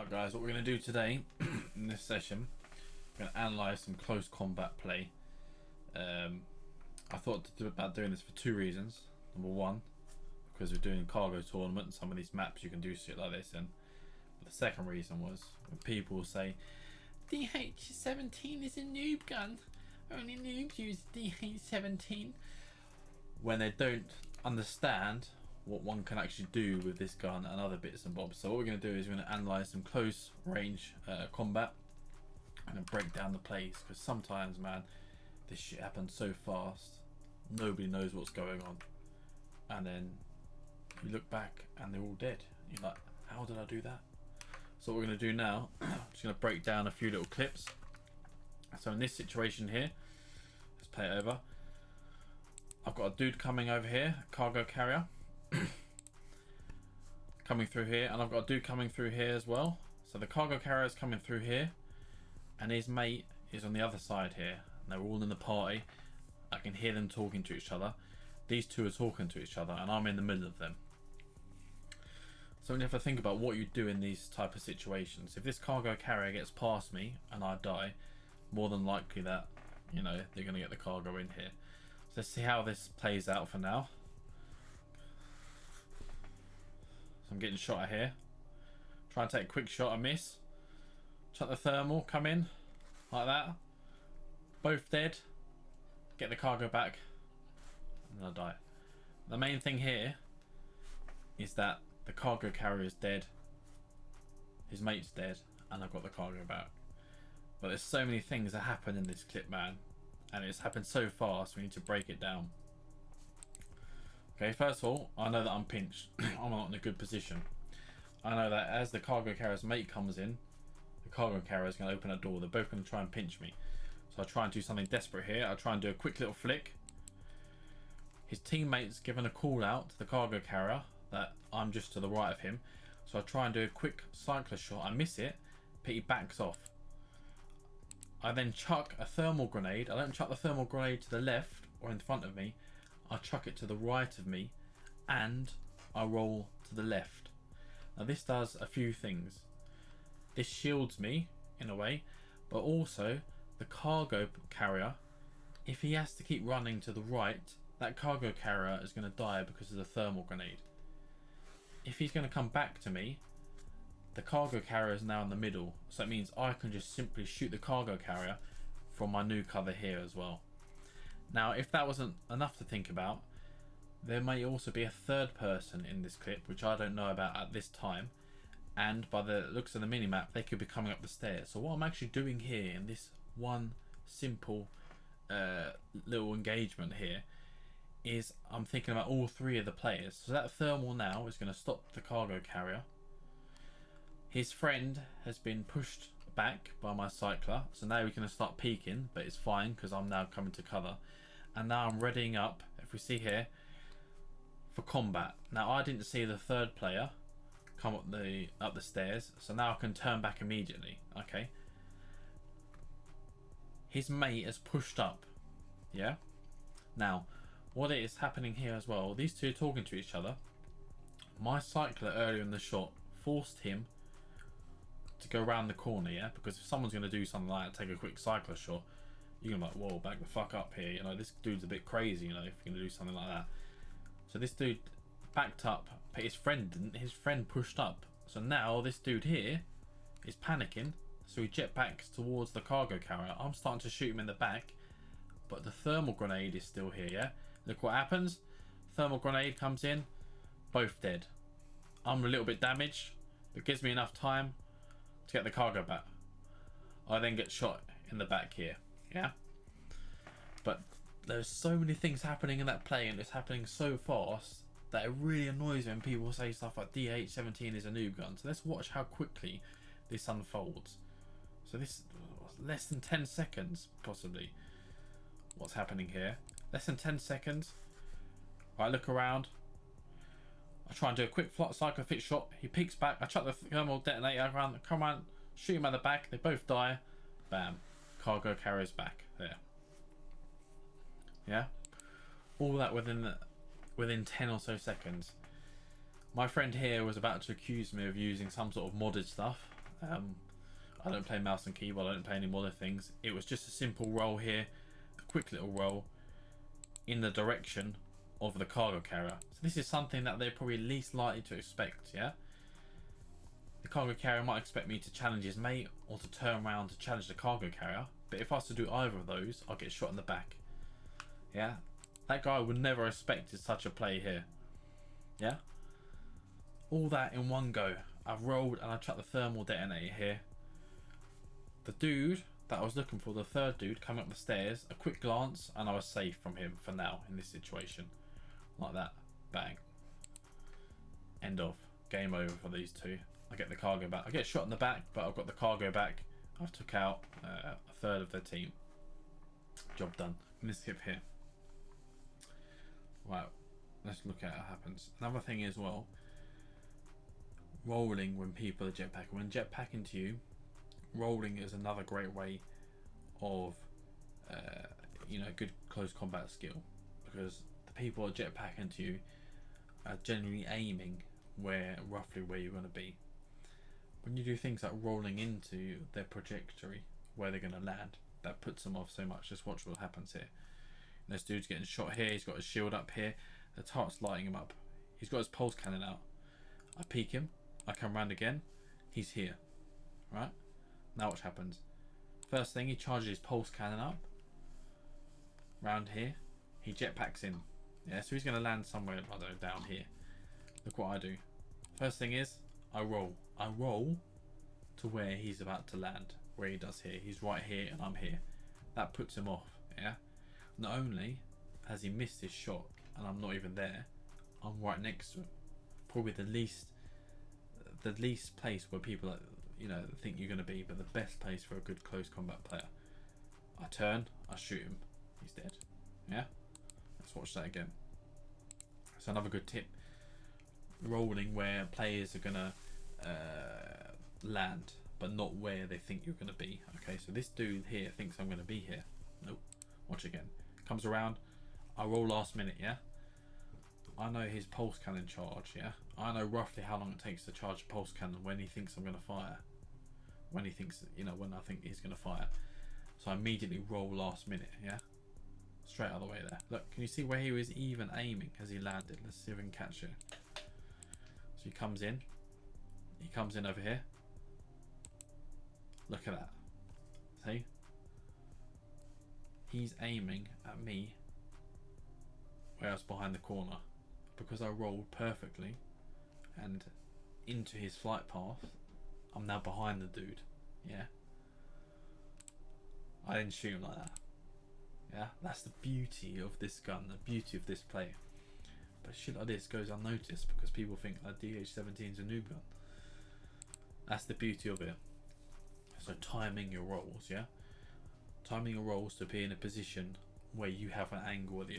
Right guys, what we're going to do today in this session, we're going to analyse some close combat play. I thought about doing this for two reasons. Number one, because we're doing a cargo tournament and some of these maps you can do shit like this in. But the second reason was when people say DH17 is a noob gun, only noobs use DH17, when they don't understand what one can actually do with this gun and other bits and bobs. So what we're going to do is we're going to analyse some close range combat and break down the plays, because sometimes, man, this shit happens so fast, nobody knows what's going on, and then you look back and they're all dead. You're like, how did I do that? So what we're going to do now, I'm just going to break down a few little clips. So in this situation here, let's play it over. I've got a dude coming over here, a cargo carrier coming through here, and I've got a dude coming through here as well. So the cargo carrier is coming through here and his mate is on the other side here, and they're all in the party. I can hear them talking to each other. These two are talking to each other and I'm in the middle of them. So when you have to think about what you do in these type of situations, if this cargo carrier gets past me and I die, more than likely that, you know, they're going to get the cargo in here. So let's see how this plays out for now. So I'm getting shot at here. Try and take a quick shot, I miss. Chuck the thermal, come in, like that. Both dead. Get the cargo back, and I die. The main thing here is that the cargo carrier is dead, his mate's dead, and I've got the cargo back. But there's so many things that happen in this clip, man, and it's happened so fast, we need to break it down. Okay, first of all, I know that I'm pinched. I'm not in a good position. I know that as the cargo carrier's mate comes in, the cargo carrier is going to open a door. They're both going to try and pinch me. So I try and do something desperate here. I try and do a quick little flick. His teammate's given a call out to the cargo carrier that I'm just to the right of him. So I try and do a quick cycler shot. I miss it, but he backs off. I then chuck a thermal grenade. I don't chuck the thermal grenade to the left or in front of me. I chuck it to the right of me and I roll to the left. Now this does a few things. This shields me in a way, but also the cargo carrier, if he has to keep running to the right, that cargo carrier is going to die because of the thermal grenade. If he's going to come back to me, the cargo carrier is now in the middle, so it means I can just simply shoot the cargo carrier from my new cover here as well. Now if that wasn't enough to think about, there may also be a third person in this clip which I don't know about at this time, and by the looks of the minimap they could be coming up the stairs. So what I'm actually doing here in this one simple little engagement here is I'm thinking about all three of the players. So that thermal now is going to stop the cargo carrier. His friend has been pushed back by my cycler, so now we're going to start peeking, but it's fine because I'm now coming to cover, and now I'm readying up, if we see here, for combat. Now I didn't see the third player come up the stairs, so now I can turn back immediately. Okay, his mate has pushed up. Yeah, now what is happening here as well, these two are talking to each other. My cycler earlier in the shot forced him to go around the corner, yeah, because if someone's going to do something like that, take a quick cycler shot, you're going to be like, whoa, back the fuck up here, you know, this dude's a bit crazy, you know, if you're going to do something like that. So this dude backed up, but his friend didn't. His friend pushed up, so now this dude here is panicking, so he jetpacks towards the cargo carrier. I'm starting to shoot him in the back, but the thermal grenade is still here, yeah. Look what happens, thermal grenade comes in, both dead. I'm a little bit damaged, it gives me enough time to get the cargo back. I then get shot in the back here, yeah. But there's so many things happening in that play, and it's happening so fast that it really annoys me when people say stuff like DH17 is a noob gun. So let's watch how quickly this unfolds. So this less than 10 seconds possibly. What's happening here? Less than 10 seconds. I look around. I try and do a quick cycle fit shot. He peeks back. I chuck the thermal detonator around. Come around, shoot him at the back. They both die. Bam. Cargo carries back. There. Yeah. All that within 10 or so seconds. My friend here was about to accuse me of using some sort of modded stuff. I don't play mouse and keyboard, I don't play any more things. It was just a simple roll here, a quick little roll in the direction of the cargo carrier. So this is something that they're probably least likely to expect, yeah? The cargo carrier might expect me to challenge his mate or to turn around to challenge the cargo carrier, but if I was to do either of those, I'll get shot in the back. Yeah? That guy would never have expected such a play here. Yeah? All that in one go. I've rolled and I chucked the thermal detonator here. The dude that I was looking for, the third dude coming up the stairs, a quick glance and I was safe from him for now in this situation. Like that. Bang. End of. Game over for these two. I get the cargo back. I get shot in the back, but I've got the cargo back. I've took out a third of their team. Job done. And this skip here. Right. Let's look at what happens. Another thing as well. Rolling when people are jetpacking. When jetpacking to you, rolling is another great way of you know, good close combat skill, because the people are jetpacking to you are generally aiming roughly where you're going to be. When you do things like rolling into their trajectory where they're going to land, that puts them off so much. Just watch what happens here. And this dude's getting shot here, he's got his shield up here, the tart's lighting him up, he's got his pulse cannon out. I peek him, I come round again, he's here. Right, now what happens? First thing, he charges his pulse cannon up round here, he jetpacks in. Yeah, so he's going to land somewhere, I don't know, down here. Look what I do. First thing is I roll to where he's about to land, where he does here. He's right here and I'm here. That puts him off. Yeah, not only has he missed his shot and I'm not even there, I'm right next to him. Probably the least place where people are, you know, think you're going to be, but the best place for a good close combat player. I turn, I shoot him, he's dead. Yeah, let's watch that again. So another good tip: rolling where players are gonna land, but not where they think you're gonna be. Okay, so this dude here thinks I'm gonna be here. Nope. Watch again. Comes around, I roll last minute. Yeah, I know his pulse cannon charge. Yeah, I know roughly how long it takes to charge a pulse cannon when he thinks I'm gonna fire. When he thinks, you know, when I think he's gonna fire. So I immediately roll last minute. Yeah, straight out of the way there. Look, can you see where he was even aiming as he landed? Let's see if we can catch it. So he comes in over here. Look at that. See? He's aiming at me where I was behind the corner. Because I rolled perfectly and into his flight path, I'm now behind the dude. Yeah, I didn't shoot him like that. Yeah, that's the beauty of this gun, the beauty of this play. But shit like this goes unnoticed because people think that DH17 is a noob gun. That's the beauty of it. So timing your rolls, yeah? Timing your rolls to be in a position where you have an angle at the